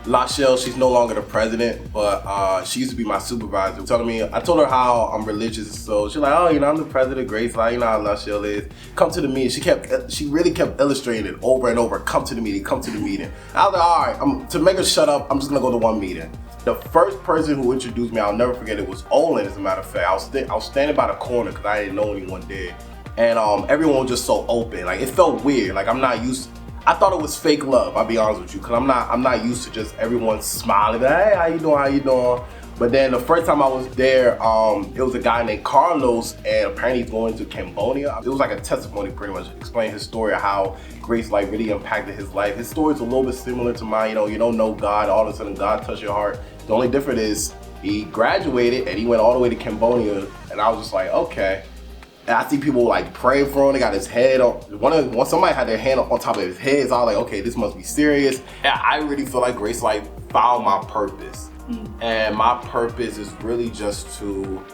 Lachelle, she's no longer the president, but she used to be my supervisor. Telling me, I told her how I'm religious, so she's like, oh, you know, I'm the president of Grace Life, you know how Lachelle is. Come to the meeting. She really kept illustrating it over and over. Come to the meeting, come to the meeting. I was like, all right, to make her shut up, I'm just gonna go to one meeting. The first person who introduced me, I'll never forget it, was Olin, as a matter of fact. I was standing by the corner because I didn't know anyone there. And everyone was just so open. Like, it felt weird. Like, I'm not used to, I thought it was fake love, I'll be honest with you, because I'm not used to just everyone smiling, hey, how you doing, how you doing? But then the first time I was there, it was a guy named Carlos, and apparently he's going to Cambodia. It was like a testimony, pretty much, explaining his story of how Grace Life really impacted his life. His story is a little bit similar to mine. You know, you don't know God, all of a sudden God touched your heart. The only difference is he graduated and he went all the way to Cambodia, and I was just like, okay. And I see people like praying for him. They got his head on. When somebody had their hand on top of his head, so I was like, okay, this must be serious. And I really feel like Grace Life found my purpose. And my purpose is really just to,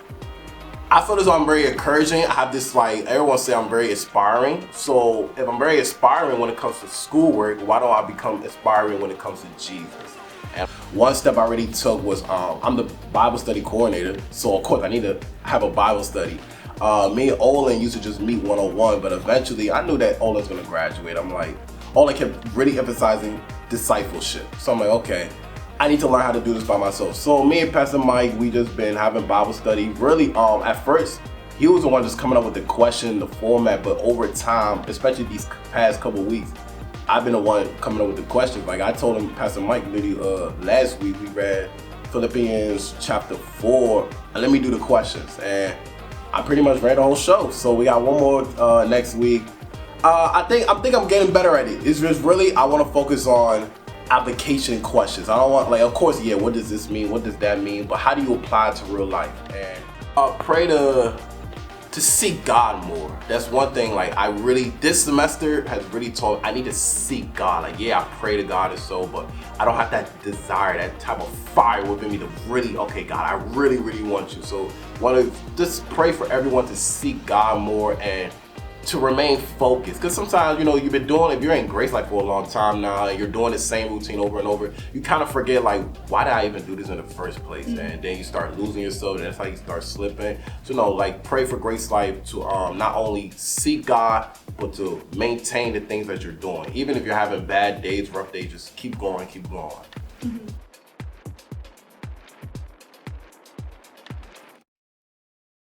I feel as though I'm very encouraging. I have this, like, everyone say I'm very inspiring. So if I'm very inspiring when it comes to schoolwork, why don't I become inspiring when it comes to Jesus? And one step I really took was, I'm the Bible study coordinator. So of course I need to have a Bible study. Me and Olin used to just meet one-on-one, but eventually I knew that Olin's gonna graduate. I'm like, Olin kept really emphasizing discipleship. So I'm like, okay, I need to learn how to do this by myself. So me and Pastor Mike, we just been having Bible study. Really, at first, he was the one just coming up with the question, the format, but over time, especially these past couple weeks, I've been the one coming up with the questions. Like I told him, Pastor Mike, literally last week, we read Philippians chapter 4, and let me do the questions. And I pretty much ran the whole show. So we got one more next week. I think I'm getting better at it. It's just really, I want to focus on application questions. I don't want, like, of course, yeah, what does this mean? What does that mean? But how do you apply it to real life? And pray to seek God more. That's one thing, like, I really, this semester has really taught, I need to seek God. Like, yeah, I pray to God and so, but I don't have that desire, that type of fire within me to really, okay, God, I really, really want you. So want to just pray for everyone to seek God more and to remain focused. Because sometimes, you know, you've been doing, if you're in Grace Life for a long time now and you're doing the same routine over and over, you kind of forget, like, why did I even do this in the first place? And then you start losing yourself, and that's how you start slipping. So, no, like, pray for Grace Life to not only seek God, but to maintain the things that you're doing. Even if you're having bad days, rough days, just keep going, keep going.